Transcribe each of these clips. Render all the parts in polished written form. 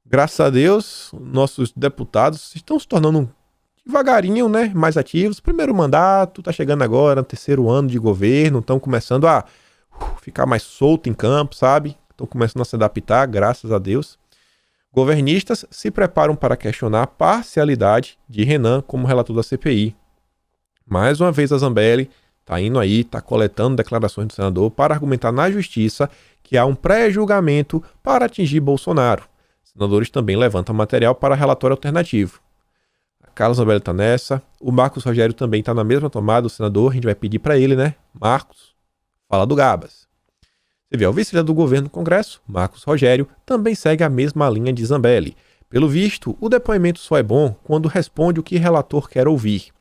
Graças a Deus, nossos deputados estão se tornando devagarinho, né, mais ativos. Primeiro mandato, tá chegando agora, terceiro ano de governo, estão começando a ficar mais solto em campo, sabe? Estão começando a se adaptar, graças a Deus. Governistas se preparam para questionar a parcialidade de Renan como relator da CPI. Mais uma vez a Zambelli está indo aí, está coletando declarações do senador para argumentar na justiça que há um pré-julgamento para atingir Bolsonaro. Senadores também levantam material para relatório alternativo. A Carla Zambelli está nessa, o Marcos Rogério também está na mesma tomada, o senador, a gente vai pedir para ele, né? Marcos, fala do Gabas. Você vê, o vice-líder do governo no Congresso, Marcos Rogério, também segue a mesma linha de Zambelli. Pelo visto, o depoimento só é bom quando responde o que o relator quer ouvir.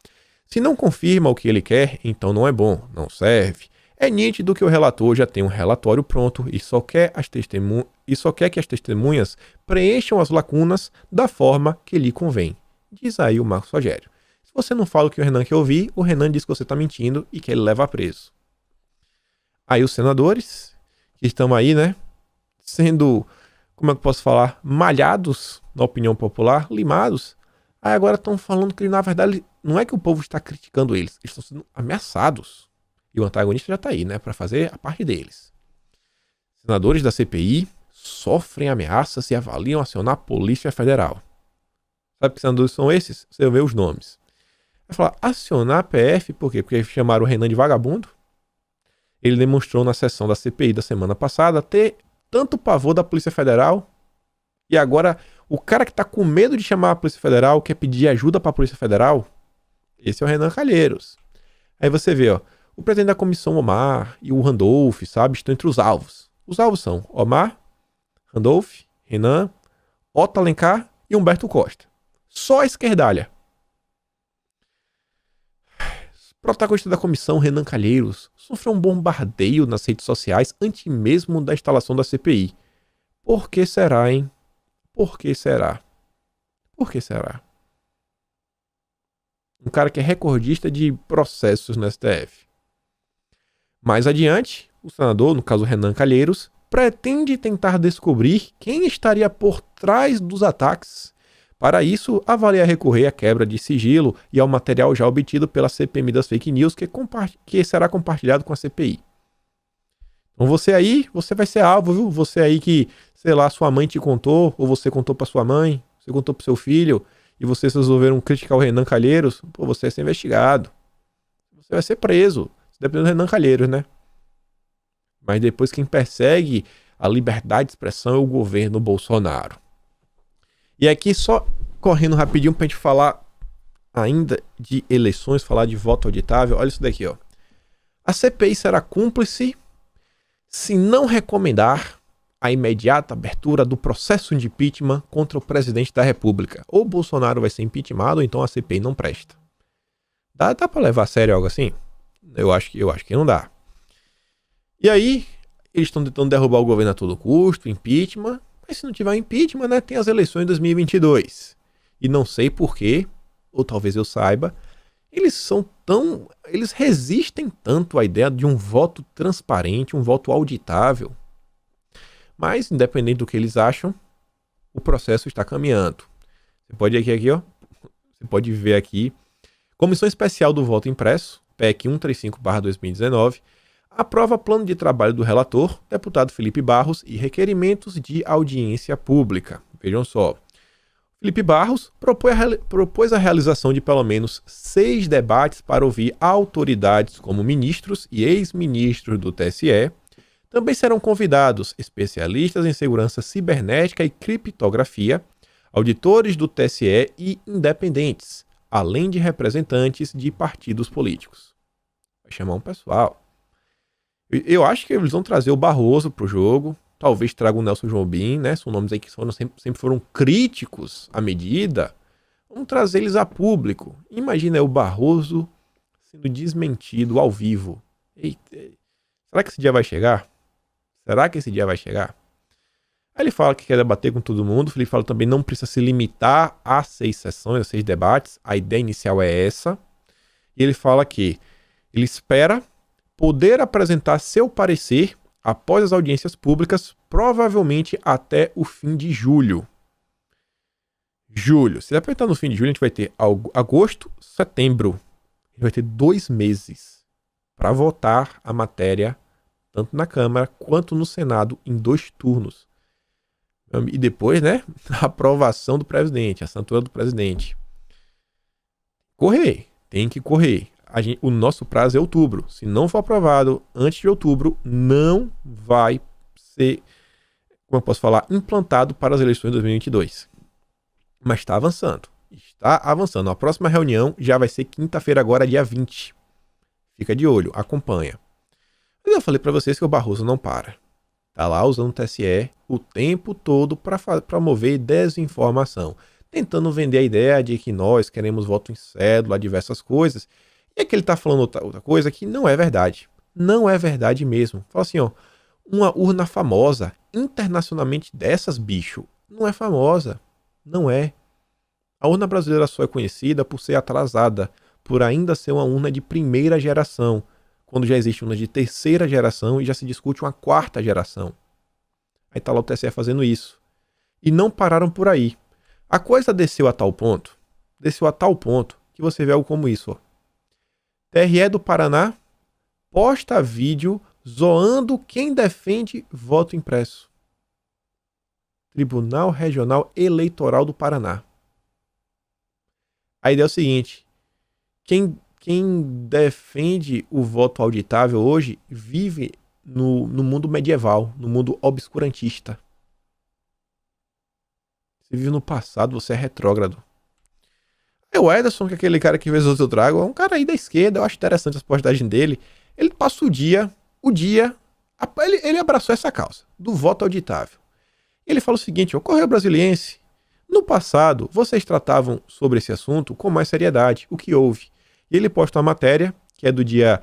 Se não confirma o que ele quer, então não é bom, não serve. É nítido que o relator já tem um relatório pronto e só quer que as testemunhas preencham as lacunas da forma que lhe convém. Diz aí o Marcos Rogério. Se você não fala o que o Renan quer ouvir, o Renan diz que você está mentindo e que ele leva preso. Aí os senadores, que estão aí, né, sendo, como é que eu posso falar, malhados na opinião popular, limados, aí agora estão falando que, na verdade, não é que o povo está criticando eles estão sendo ameaçados. E o antagonista já está aí, né, para fazer a parte deles. Senadores da CPI sofrem ameaças e avaliam acionar a Polícia Federal. Sabe que senadores são esses? Você vê os nomes. Vai falar, acionar a PF, por quê? Porque chamaram o Renan de vagabundo? Ele demonstrou na sessão da CPI da semana passada ter tanto pavor da Polícia Federal. E agora, o cara que está com medo de chamar a Polícia Federal, quer pedir ajuda para a Polícia Federal, esse é o Renan Calheiros. Aí você vê, ó, o presidente da comissão, Omar, e o Randolph, sabe, estão entre os alvos. Os alvos são Omar, Randolph, Renan, Otto Alencar e Humberto Costa. Só a esquerdalha. O protagonista da comissão, Renan Calheiros, sofreu um bombardeio nas redes sociais antes mesmo da instalação da CPI. Por que será, hein? Por que será? Por que será? Um cara que é recordista de processos no STF. Mais adiante, o senador, no caso Renan Calheiros, pretende tentar descobrir quem estaria por trás dos ataques. Para isso, avalia recorrer à quebra de sigilo e ao material já obtido pela CPMI das fake news que será compartilhado com a CPI. Então você aí, você vai ser alvo, viu? Você aí que, sei lá, sua mãe te contou, ou você contou para sua mãe, você contou para seu filho, e vocês resolveram criticar o Renan Calheiros, pô, você vai ser investigado. Você vai ser preso. Dependendo do Renan Calheiros, né? Mas depois quem persegue a liberdade de expressão é o governo Bolsonaro. E aqui só correndo rapidinho pra gente falar ainda de eleições, falar de voto auditável. Olha isso daqui, ó. A CPI será cúmplice se não recomendar a imediata abertura do processo de impeachment contra o presidente da República. Ou Bolsonaro vai ser impeachmentado, ou então a CPI não presta. Dá pra levar a sério algo assim? Eu acho que não dá. E aí, eles estão tentando derrubar o governo a todo custo, impeachment. Mas se não tiver impeachment, né, tem as eleições em 2022. E não sei porquê, ou talvez eu saiba, eles resistem tanto à ideia de um voto transparente, um voto auditável. Mas, independente do que eles acham, o processo está caminhando. Você pode ir aqui, ó. Você pode ver aqui. Comissão Especial do Voto Impresso, PEC 135/2019, aprova plano de trabalho do relator, deputado Felipe Barros, e requerimentos de audiência pública. Vejam só. Felipe Barros propôs a realização de pelo menos 6 debates para ouvir autoridades como ministros e ex-ministros do TSE. Também serão convidados especialistas em segurança cibernética e criptografia, auditores do TSE e independentes, além de representantes de partidos políticos. Vai chamar um pessoal. Eu acho que eles vão trazer o Barroso pro jogo, talvez traga o Nelson Jobim, né? São nomes aí que sempre foram críticos à medida. Vamos trazer eles a público. Imagina o Barroso sendo desmentido ao vivo. Eita, será que esse dia vai chegar? Será que esse dia vai chegar? Aí ele fala que quer debater com todo mundo. O Felipe fala também não precisa se limitar a 6 sessões, a 6 debates. A ideia inicial é essa. E ele fala que ele espera poder apresentar seu parecer após as audiências públicas, provavelmente até o fim de julho. Julho. Se apertar no fim de julho, a gente vai ter agosto, setembro. A gente vai ter 2 meses para votar a matéria, tanto na Câmara quanto no Senado, em 2 turnos. E depois, né, a aprovação do presidente, a assinatura do presidente. Correr, tem que correr. O nosso prazo é outubro. Se não for aprovado antes de outubro, não vai ser, como eu posso falar, implantado para as eleições de 2022. Mas está avançando. Está avançando. A próxima reunião já vai ser quinta-feira agora, dia 20. Fica de olho, acompanha. Eu falei para vocês que o Barroso não para. Tá lá usando o TSE o tempo todo para promover desinformação. Tentando vender a ideia de que nós queremos voto em cédula, diversas coisas. E é que ele tá falando outra coisa que não é verdade. Não é verdade mesmo. Fala assim, ó. Uma urna famosa, internacionalmente dessas, bicho, não é famosa. Não é. A urna brasileira só é conhecida por ser atrasada, por ainda ser uma urna de primeira geração, quando já existe urna de terceira geração e já se discute uma quarta geração. Aí tá lá o TSE fazendo isso. E não pararam por aí. A coisa desceu a tal ponto, que você vê algo como isso, ó. TRE do Paraná posta vídeo zoando quem defende voto impresso. Tribunal Regional Eleitoral do Paraná. A ideia é o seguinte: quem defende o voto auditável hoje vive no mundo medieval, no mundo obscurantista. Você vive no passado, você é retrógrado. O Ederson, que é aquele cara que vez eu trago, é um cara aí da esquerda, eu acho interessante as postagens dele. Ele passa o dia, ele abraçou essa causa do voto auditável. Ele fala o seguinte: o Correio Brasiliense, no passado, vocês tratavam sobre esse assunto com mais seriedade, o que houve. E ele posta uma matéria, que é do dia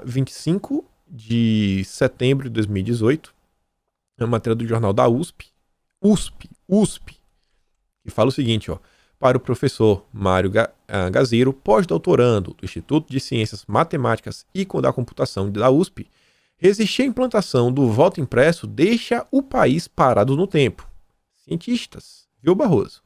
25 de setembro de 2018, é uma matéria do jornal da USP, que fala o seguinte, ó: para o professor Mário Gaziro, pós-doutorando do Instituto de Ciências Matemáticas e da Computação da USP, resistir à implantação do voto impresso deixa o país parado no tempo. Cientistas, viu, Barroso?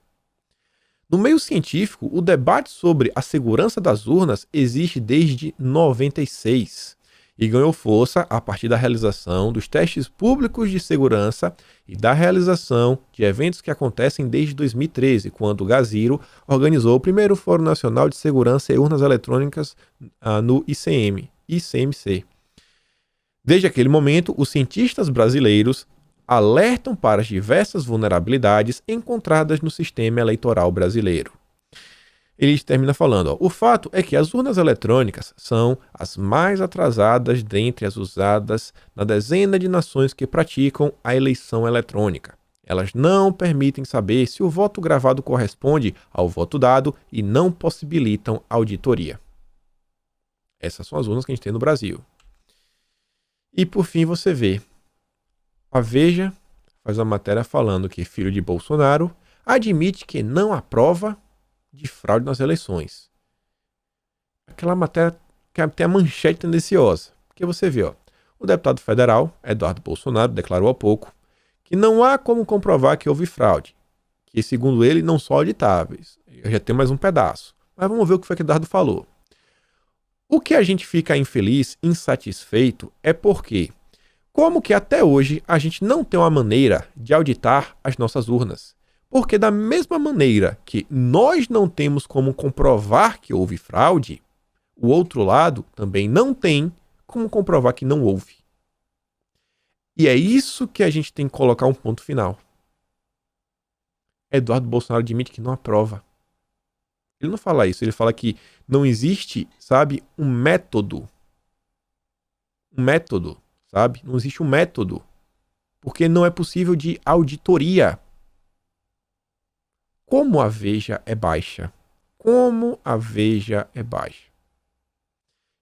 No meio científico, o debate sobre a segurança das urnas existe desde 96 e ganhou força a partir da realização dos testes públicos de segurança e da realização de eventos que acontecem desde 2013, quando Gaziro organizou o primeiro Fórum Nacional de Segurança e Urnas Eletrônicas no ICMC. Desde aquele momento, os cientistas brasileiros alertam para as diversas vulnerabilidades encontradas no sistema eleitoral brasileiro. Ele termina falando, ó: o fato é que as urnas eletrônicas são as mais atrasadas dentre as usadas na dezena de nações que praticam a eleição eletrônica. Elas não permitem saber se o voto gravado corresponde ao voto dado e não possibilitam auditoria. Essas são as urnas que a gente tem no Brasil. E por fim você vê, a Veja faz uma matéria falando que filho de Bolsonaro admite que não aprova de fraude nas eleições. Aquela matéria que tem a manchete tendenciosa. Porque você vê, ó, o deputado federal, Eduardo Bolsonaro, declarou há pouco que não há como comprovar que houve fraude. Que, segundo ele, não são auditáveis. Eu já tenho mais um pedaço. Mas vamos ver o que foi que Eduardo falou. O que a gente fica infeliz, insatisfeito, é porque como que até hoje a gente não tem uma maneira de auditar as nossas urnas. Porque da mesma maneira que nós não temos como comprovar que houve fraude, o outro lado também não tem como comprovar que não houve. E é isso que a gente tem que colocar um ponto final. Eduardo Bolsonaro admite que não aprova. Ele não fala isso, ele fala que não existe, sabe, um método. Sabe? Não existe um método. Porque não é possível de auditoria. Como a Veja é baixa.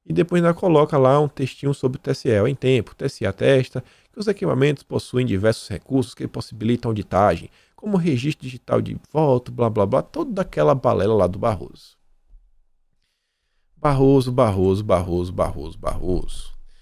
E depois ainda coloca lá um textinho sobre o TSE. Em tempo, o TSE atesta que os equipamentos possuem diversos recursos que possibilitam auditagem, como registro digital de voto, blá blá blá, toda aquela balela lá do Barroso. Barroso.